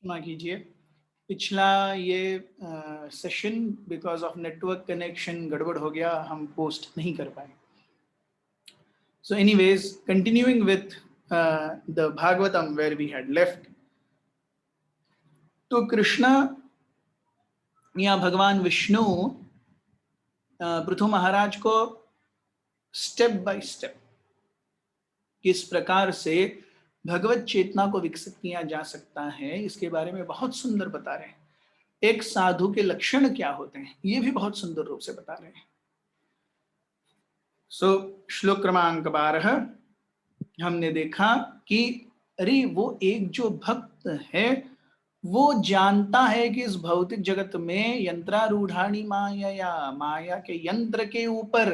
क्षमा कीजिए, पिछला ये session because of network connection गड़बड़ हो गया, हम पोस्ट नहीं कर पाए. So anyways, continuing with the Bhagavatam where we had left. तो कृष्ण या भगवान विष्णु पृथु महाराज को स्टेप बाय स्टेप किस प्रकार से भगवत चेतना को विकसित किया जा सकता है इसके बारे में बहुत सुंदर बता रहे हैं. एक साधु के लक्षण क्या होते हैं ये भी बहुत सुंदर रूप से बता रहे हैं. श्लोक क्रमांक 12 हमने देखा कि अरे वो एक जो भक्त है वो जानता है कि इस भौतिक जगत में यंत्रारूढ़ाणी माया के यंत्र के ऊपर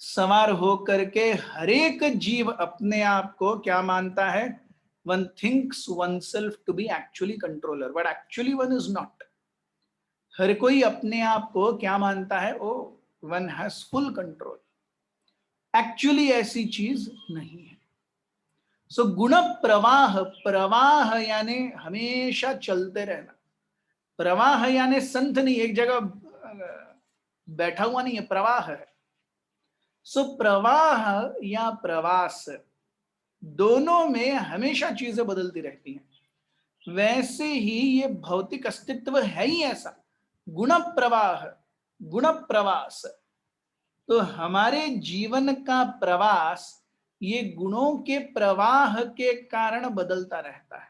सवार होकर के हरेक जीव अपने आप को क्या मानता है. One thinks oneself to be actually controller but actually one is not. हर कोई अपने आप को क्या मानता है, oh one has full control. Actually ऐसी चीज नहीं है. सो गुण प्रवाह, प्रवाह यानी हमेशा चलते रहना. प्रवाह यानी संत नहीं, एक जगह बैठा हुआ नहीं है, प्रवाह है. सो प्रवाह या प्रवास दोनों में हमेशा चीजें बदलती रहती हैं. वैसे ही ये भौतिक अस्तित्व है ही ऐसा, गुण प्रवाह, गुण प्रवास. तो हमारे जीवन का प्रवास ये गुणों के प्रवाह के कारण बदलता रहता है.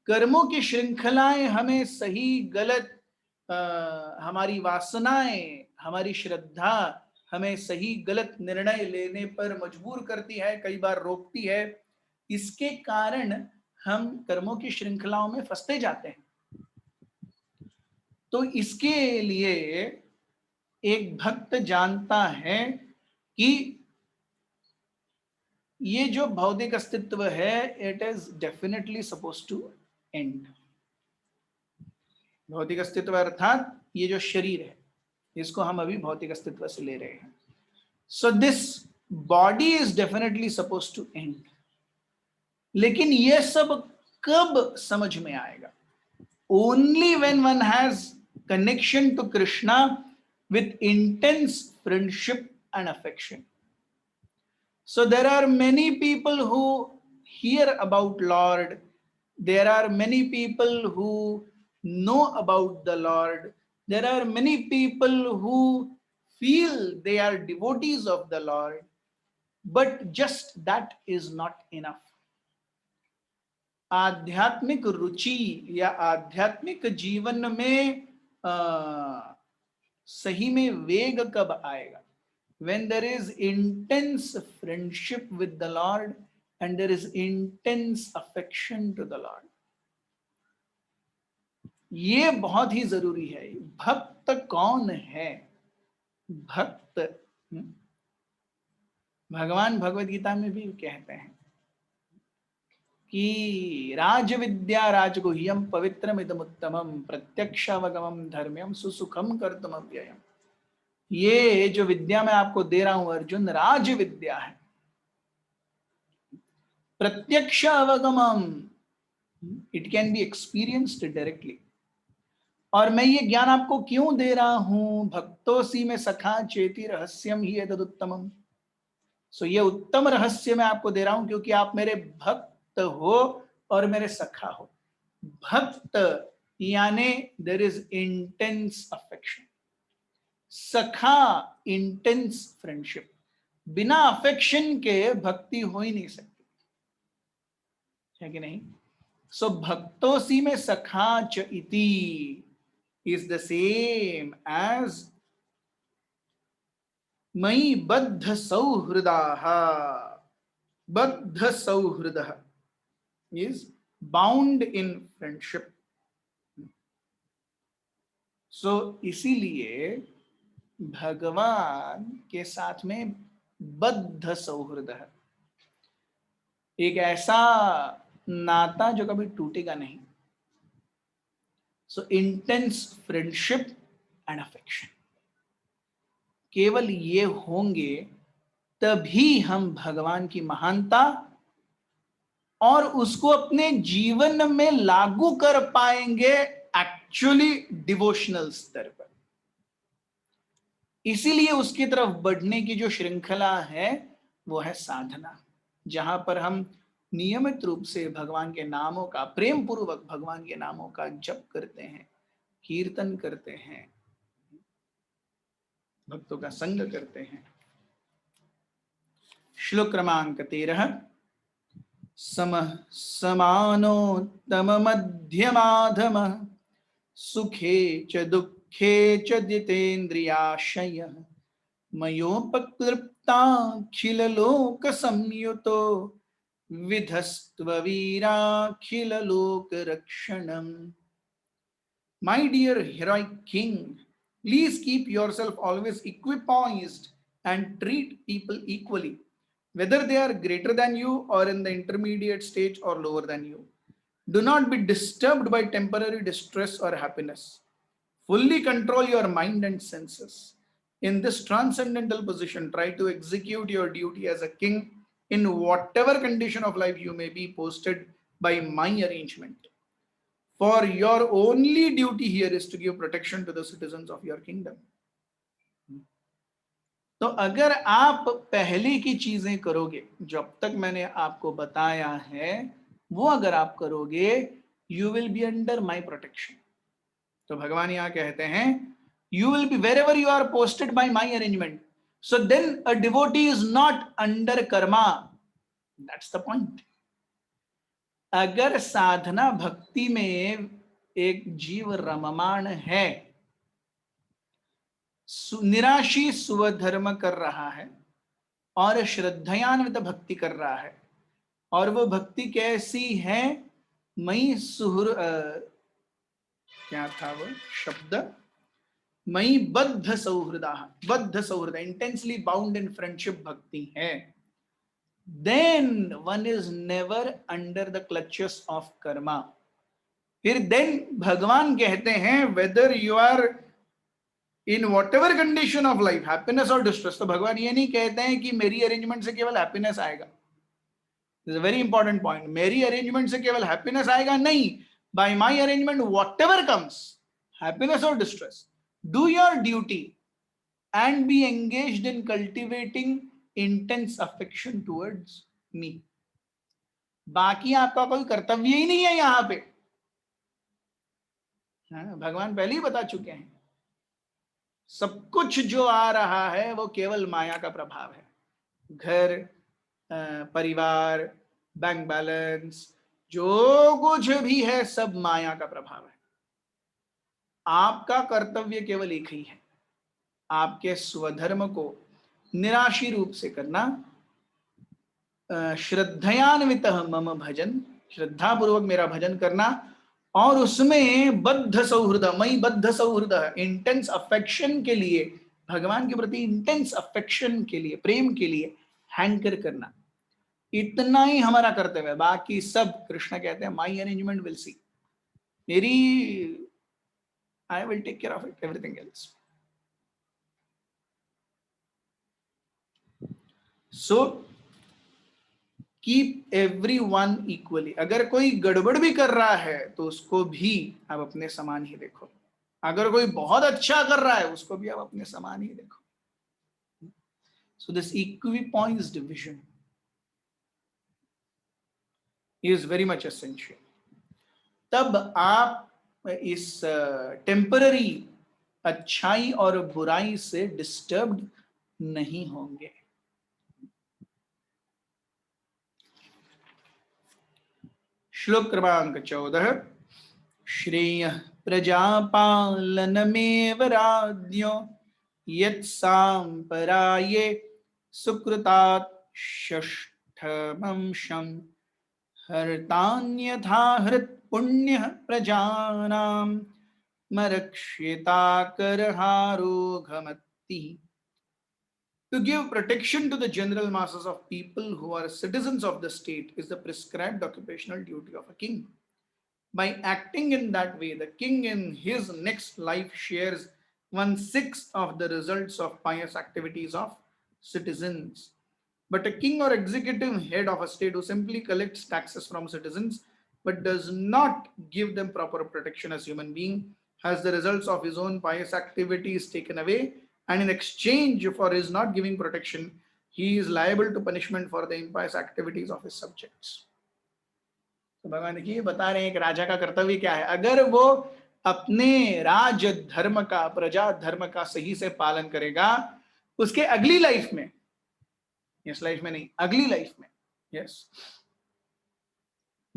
कर्मों की श्रृंखलाएं हमें सही गलत, हमारी वासनाएं, हमारी श्रद्धा हमें सही गलत निर्णय लेने पर मजबूर करती है, कई बार रोकती है. इसके कारण हम कर्मों की श्रृंखलाओं में फंसते जाते हैं. तो इसके लिए एक भक्त जानता है कि ये जो भौतिक अस्तित्व है it is definitely suppose to end. भौतिक अस्तित्व अर्थात ये जो शरीर है इसको हम अभी भौतिक अस्तित्व से ले रहे हैं. So this body is definitely suppose to end. लेकिन ये सब कब समझ में आएगा? Only when one has connection to Krishna with intense friendship and affection. So there are many people who hear about Lord. There are many people who know about the Lord. There are many people who feel they are devotees of the Lord. But just that is not enough. आध्यात्मिक रुचि या आध्यात्मिक जीवन में सही में वेग कब आएगा? When there is intense friendship with the Lord and there is intense affection to the Lord. ये बहुत ही जरूरी है. भक्त कौन है? भक्त भगवान भगवद गीता में भी कहते हैं कि राज विद्या राजगुह्यम पवित्रम इदमुत्तमम प्रत्यक्षावगमम धर्म्यम सुसुखम कर्तुम अव्ययम. ये जो विद्या मैं आपको दे रहा हूं अर्जुन, राज विद्या है, प्रत्यक्ष अवगमम, it can be experienced directly. और मैं ये ज्ञान आपको क्यों दे रहा हूं? भक्तोसी में सखा चेति रहस्यम ही एतदुत्तमम. सो ये उत्तम रहस्य मैं आपको दे रहा हूं क्योंकि आप मेरे भक्त हो और मेरे सखा हो. भक्त यानी देयर इज इंटेंस अफेक्शन. सखा इंटेंस फ्रेंडशिप. बिना अफेक्शन के भक्ति हो ही नहीं सकती है कि नहीं? सो भक्तोसी में सखा च इति इज द सेम एज मयि बद्ध सौहृदाः. बद्ध सौहृदः इज बाउंड इन फ्रेंडशिप. सो इसीलिए भगवान के साथ में बद्ध सौहृद है, एक ऐसा नाता जो कभी टूटेगा नहीं. So intense friendship and affection, केवल ये होंगे तभी हम भगवान की महानता और उसको अपने जीवन में लागू कर पाएंगे एक्चुअली डिवोशनल स्तर पर। इसीलिए उसकी तरफ बढ़ने की जो श्रृंखला है वो है साधना, जहां पर हम नियमित रूप से भगवान के नामों का, प्रेम पूर्वक भगवान के नामों का जप करते हैं, कीर्तन करते हैं, भक्तों का संग करते हैं। श्लोक क्रमांक 13। समः समानोत्तम मध्यमाधम सुखे च दुःखे च जितेन्द्रियाशयः मयोपकृप्ताखिल लोक संयुतो विधस्त्ववीराखिल लोक रक्षणम्। My dear heroic king, please keep yourself always equipoised and treat people equally, whether they are greater than you or in the intermediate stage or lower than you. Do not be disturbed by temporary distress or happiness. Fully control your mind and senses. In this transcendental position, try to execute your duty as a king in whatever condition of life you may be posted by my arrangement. For your only duty here is to give protection to the citizens of your kingdom. तो अगर आप पहले की चीजें करोगे, जो अब तक मैंने आपको बताया है, वो अगर आप करोगे, you will be under my protection. तो भगवान यहां कहते हैं, you will be wherever you are posted by my arrangement, so then a devotee is not under karma. That's the point. अगर साधना भक्ति में एक जीव रममाण है, निराशी स्वधर्म कर रहा है और श्रद्धयान्वित भक्ति कर रहा है, और वो भक्ति कैसी है, मई सुहृ क्या था वो शब्द, मई बद्ध सौहृदा, बद्ध सौहृद, इंटेंसली बाउंड इन फ्रेंडशिप भक्ति है, then one is never under the clutches of karma। फिर देन भगवान कहते हैं whether you are in whatever condition of life, happiness और डिस्ट्रेस, तो भगवान ये नहीं कहते हैं कि मेरी अरेंजमेंट से केवल हैप्पीनेस आएगा। This is a very important point. मेरी अरेंजमेंट से केवल हैप्पीनेस आएगा नहीं, by my arrangement whatever comes, happiness और distress, do your duty and be engaged in cultivating intense affection towards me. बाकी आपका कोई कर्तव्य ही नहीं है यहां पे। भगवान पहले ही बता चुके हैं, सब कुछ जो आ रहा है वो केवल माया का प्रभाव है। घर, परिवार, बैंक बैलेंस, जो कुछ भी है सब माया का प्रभाव है। आपका कर्तव्य केवल एक ही है, आपके स्वधर्म को निराशी रूप से करना, श्रद्धयान्वित मम भजन, श्रद्धा पूर्वक मेरा भजन करना, और उसमें बद्ध सौहृद, मई बद्ध सौहृद, इंटेंस अफेक्शन के लिए, भगवान के प्रति इंटेंस अफेक्शन के लिए, प्रेम के लिए हैंकर करना। इतना ही हमारा कर्तव्य है, बाकी सब कृष्ण कहते हैं माई अरेंजमेंट विल सी, मेरी, I will take care of it, everything else. So keep everyone equally. अगर कोई गड़बड़ भी कर रहा है तो उसको भी आप अपने समान ही देखो, अगर कोई बहुत अच्छा कर रहा है उसको भी आप अपने समान ही देखो। So this equipoised vision is very much essential. तब आप इस टेम्पररी अच्छाई और बुराई से डिस्टर्ब्ड नहीं होंगे। श्लोक क्रमांक 14। श्रेय प्रजापालनमेव राज्ञो यत्साम्पराये सुकृतात् षष्ठमंशं हर्तान्यथा हृत् पुण्यः प्रजानां मरक्ष्येता करहारोघमत्तिः। To give protection to the general masses of people who are citizens of the state is the prescribed occupational duty of a king. By acting in that way, the king in his next life shares 1/6 of the results of pious activities of citizens. But a king or executive head of a state who simply collects taxes from citizens but does not give them proper protection as human being has the results of his own pious activities taken away, and in exchange for his not giving protection, he is liable to punishment for the impious activities of his subjects. तो भगवान देखिए बता रहे हैं कि राजा का कर्तव्य क्या है. अगर वो अपने राज धर्म का, प्रजा धर्म का सही से पालन करेगा, उसके अगली लाइफ में, इस लाइफ में नहीं, अगली लाइफ में, yes,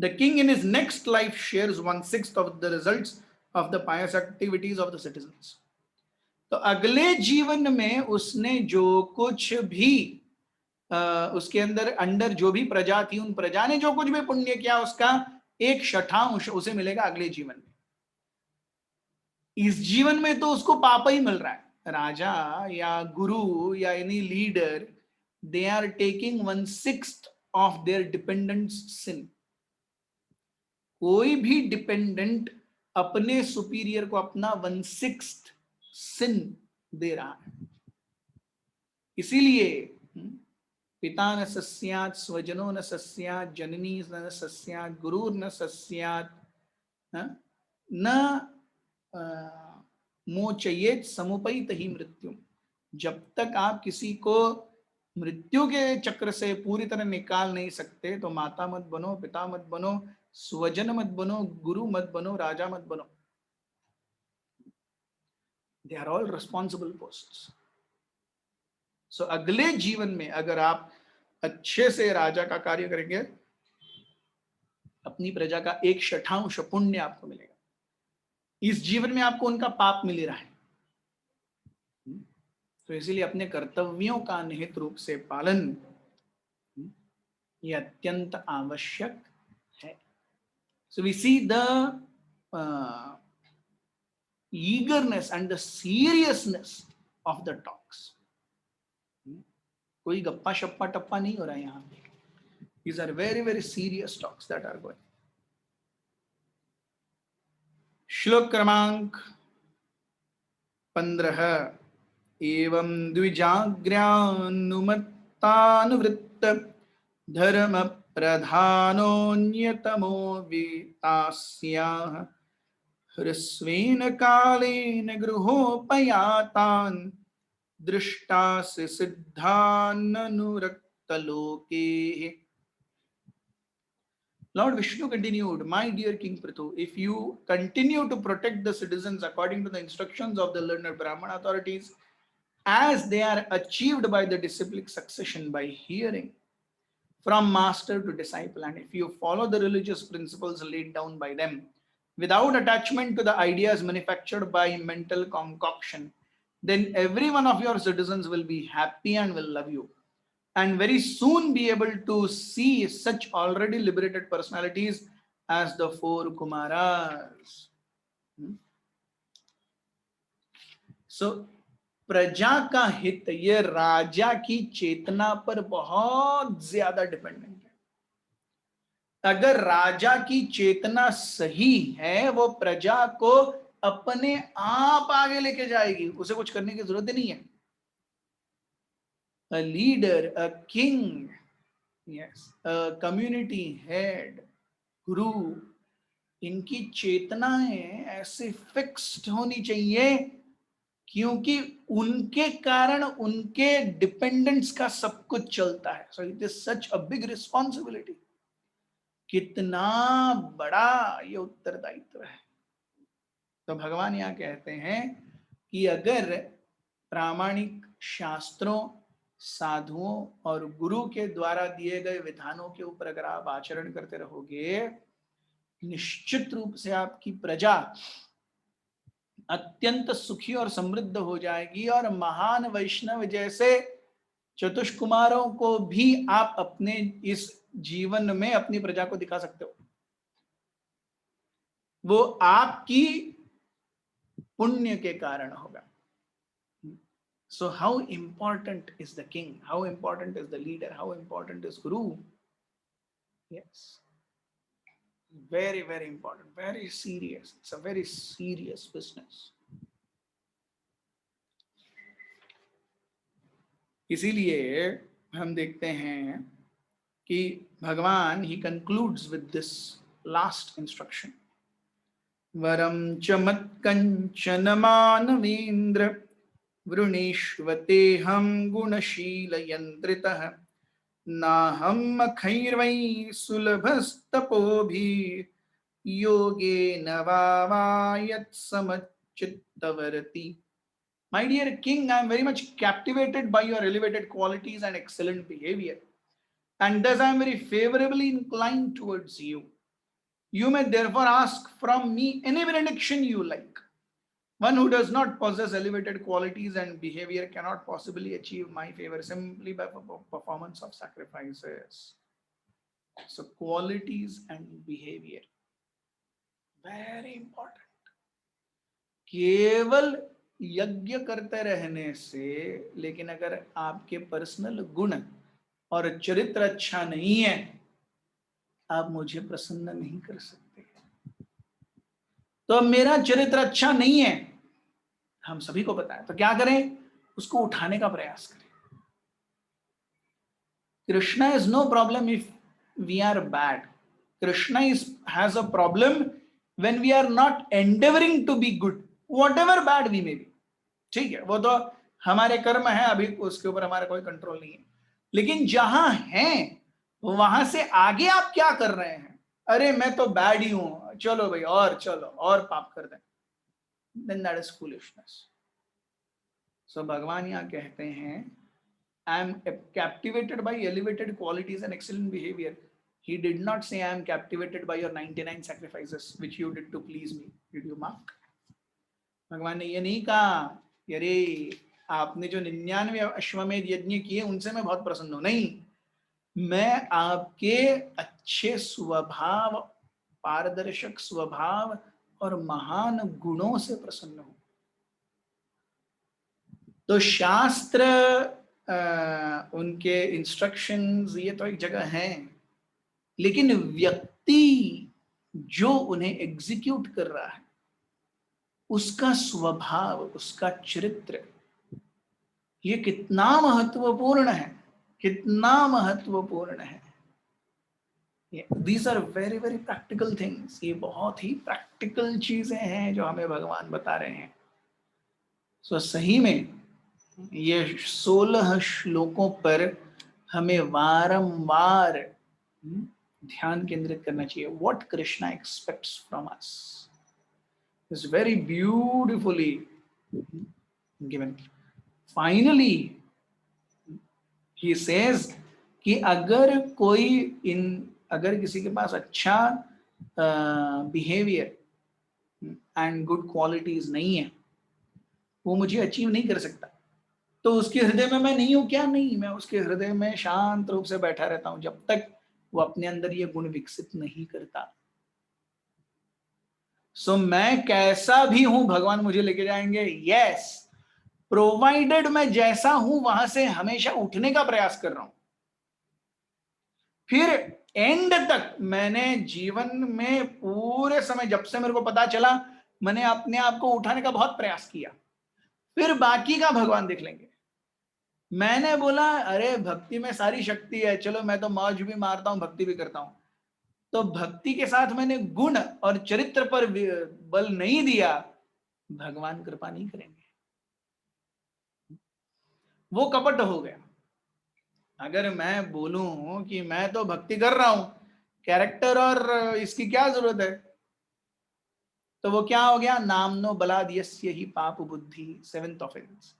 the king in his next life shares 1/6 of the results of the pious activities of the citizens. तो अगले जीवन में उसने जो कुछ भी उसके अंदर जो भी प्रजा थी, उन प्रजा ने जो कुछ भी पुण्य किया, उसका 1/6 उसे मिलेगा अगले जीवन में. इस जीवन में तो उसको पाप ही मिल रहा है. राजा या गुरु या any leader, they are taking 1/6 of their dependents' sin. कोई भी डिपेंडेंट अपने सुपीरियर को अपना 1/6 sin दे रहा है. इसीलिए पिता न सस्यात्, स्वजनो न सस्यात्, जननी न सस्यात्, गुरुर् न सस्यात्, न मोचयेत् समुपैत ही मृत्यु. जब तक आप किसी को मृत्यु के चक्र से पूरी तरह निकाल नहीं सकते, तो माता मत बनो, पिता मत बनो, स्वजन मत बनो, गुरु मत बनो, राजा मत बनो. They are all responsible posts. So अगले जीवन में अगर आप अच्छे से राजा का कार्य करेंगे, अपनी प्रजा का 1/6 पुण्य आपको मिलेगा. इस जीवन में आपको उनका पाप मिल रहा है. तो इसीलिए अपने कर्तव्यों का निहित रूप से पालन ये अत्यंत आवश्यक है. So we see the eagerness and the seriousness of the talks. कोई गप्पा शप्पा टप्पा नहीं हो रहा है यहाँ. These are very very serious talks that are going. श्लोक क्रमांक 15. एवं द्विजाग्र्यानुमत्तानुवृत्त धर्म प्रधानोन्यतमो वितास्याः ह्रस्वेन कालेन गृहोपयातान् दृष्टासि सिद्धाननुरक्तलोके. Lord Vishnu continued, my dear King Prithu, if you continue to protect the citizens according to the instructions of the learned Brahman authorities, as they are achieved by the disciplic succession by hearing from master to disciple, and if you follow the religious principles laid down by them, without attachment to the ideas manufactured by mental concoction, then every one of your citizens will be happy and will love you, and very soon be able to see such already liberated personalities as the 4 Kumaras. So, प्रजा का हित ये राजा की चेतना पर बहुत ज्यादा dependent है. अगर राजा की चेतना सही है, वो प्रजा को अपने आप आगे लेके जाएगी, उसे कुछ करने की जरूरत नहीं है. A leader, a king, yes, a community head, guru, इनकी चेतनाएं ऐसे फिक्स्ड होनी चाहिए क्योंकि उनके कारण उनके डिपेंडेंट्स का सब कुछ चलता है. So it is such a big responsibility. कितना बड़ा ये उत्तरदायित्व है. तो भगवान यहाँ कहते हैं कि अगर प्रामाणिक शास्त्रों, साधुओं और गुरु के द्वारा दिए गए विधानों के ऊपर अगर आप आचरण करते रहोगे, निश्चित रूप से आपकी प्रजा अत्यंत सुखी और समृद्ध हो जाएगी, और महान वैष्णव जैसे चतुष्कुमारों को भी आप अपने इस जीवन में अपनी प्रजा को दिखा सकते हो. वो आपकी पुण्य के कारण होगा. So how important is the king? How important is the leader? How important is guru? Yes. Very, very important. Very serious. It's a very serious business. इसीलिए हम देखते हैं कि भगवान ही concludes with this last instruction, वरम च मत्कंचन मानवेन्द्र वृणीष्वते हम गुणशील यंत्रितः नाहम खैर्वै सुलभस्तपोभि योगेन वावायत् समच्चित्तवर्ति। My dear king, I am very much captivated by your elevated qualities and excellent behavior, and thus I am very favorably inclined towards you. You may therefore ask from me any benediction you like. One who does not possess elevated qualities and behavior cannot possibly achieve my favor simply by performance of sacrifices. So qualities and behavior, very important. केवल यज्ञ करते रहने से, लेकिन अगर आपके personal गुण और चरित्र अच्छा नहीं है, आप मुझे प्रसन्न नहीं कर सकते। तो मेरा चरित्र अच्छा नहीं है, हम सभी को पता है, तो क्या करें? उसको उठाने का प्रयास करें। Krishna is no problem if we are bad. Krishna has a problem when we are not endeavouring to be good, whatever bad we may be. ठीक है, वो तो हमारे कर्म है, अभी उसके ऊपर हमारा कोई कंट्रोल नहीं है। लेकिन जहां है वहां से आगे आप क्या कर रहे हैं? अरे मैं तो बैड ही हूं, चलो भाई और चलो और पाप कर दें, then that is foolishness. So भगवान यहाँ कहते हैं, I am captivated by elevated qualities and excellent behavior. He did not say I am captivated by your 99 sacrifices which you did to please me. Did you mark? भगवान ने ये नहीं कहा अरे आपने जो 99 अश्वमेध यज्ञ किए उनसे मैं बहुत प्रसन्न हूं। नहीं, मैं आपके अच्छे स्वभाव, पारदर्शक स्वभाव और महान गुणों से प्रसन्न हूं। तो शास्त्र उनके इंस्ट्रक्शंस ये तो एक जगह हैं, लेकिन व्यक्ति जो उन्हें एग्जीक्यूट कर रहा है उसका स्वभाव, उसका चरित्र, ये कितना महत्वपूर्ण है, कितना महत्वपूर्ण है। These are very very practical things. ये बहुत ही प्रैक्टिकल चीजें हैं जो हमें भगवान बता रहे हैं। सो सही में ये 16 श्लोकों पर हमें वारंवार ध्यान केंद्रित करना चाहिए। What Krishna expects from us is very beautifully given. Finally, he says कि अगर किसी के पास अच्छा बिहेवियर एंड गुड क्वालिटीज नहीं है, वो मुझे अचीव नहीं कर सकता। तो उसके हृदय में मैं नहीं हूं क्या? नहीं, मैं उसके हृदय में शांत रूप से बैठा रहता हूं जब तक वो अपने अंदर ये गुण विकसित नहीं करता। सो मैं कैसा भी हूं भगवान मुझे लेके जाएंगे, यस, प्रोवाइडेड मैं जैसा हूं वहां से हमेशा उठने का प्रयास कर रहा हूं। फिर एंड तक मैंने जीवन में पूरे समय, जब से मेरे को पता चला, मैंने अपने आप को उठाने का बहुत प्रयास किया। फिर बाकी का भगवान देख लेंगे। मैंने बोला अरे भक्ति में सारी शक्ति है, चलो मैं तो मौज भी मारता हूं, भक्ति भी करता हूं। तो भक्ति के साथ मैंने गुण और चरित्र पर बल नहीं दिया, भगवान कृपा नहीं करेंगे। वो कपट हो गया। अगर मैं बोलूं कि मैं तो भक्ति कर रहा हूं, कैरेक्टर और इसकी क्या जरूरत है, तो वो क्या हो गया? नामनो बलाद यस्य ही पाप बुद्धि, 7th offence,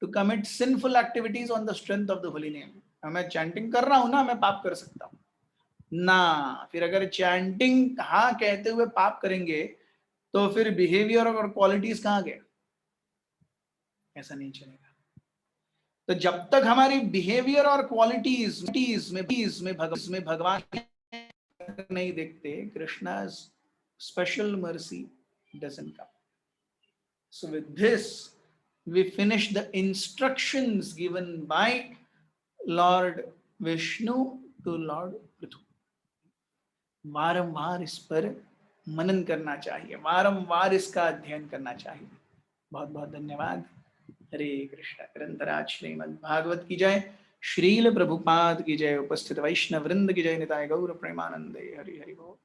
to commit sinful activities on the strength of the holy name. मैं चैंटिंग कर रहा हूं ना, मैं पाप कर सकता हूं ना। फिर अगर चैंटिंग हाँ कहते हुए पाप करेंगे तो फिर बिहेवियर और क्वालिटीज कहां गए? ऐसा नहीं चलेगा। तो जब तक हमारी बिहेवियर और क्वालिटीज में भगवान नहीं देखते, Krishna special mercy doesn't come. So with this we finish the instructions given by Lord Vishnu to Lord Prithu. वारंवार इस पर मनन करना चाहिए, वारंवार इसका अध्ययन करना चाहिए। बहुत बहुत धन्यवाद। हरे कृष्ण। निरंतराज श्रीमद् भागवत की जय। श्रील प्रभुपाद की जय, उपस्थित वैष्णव वृंद की जय, निताय गौर प्रेमानंदे, हरि हरि बोल।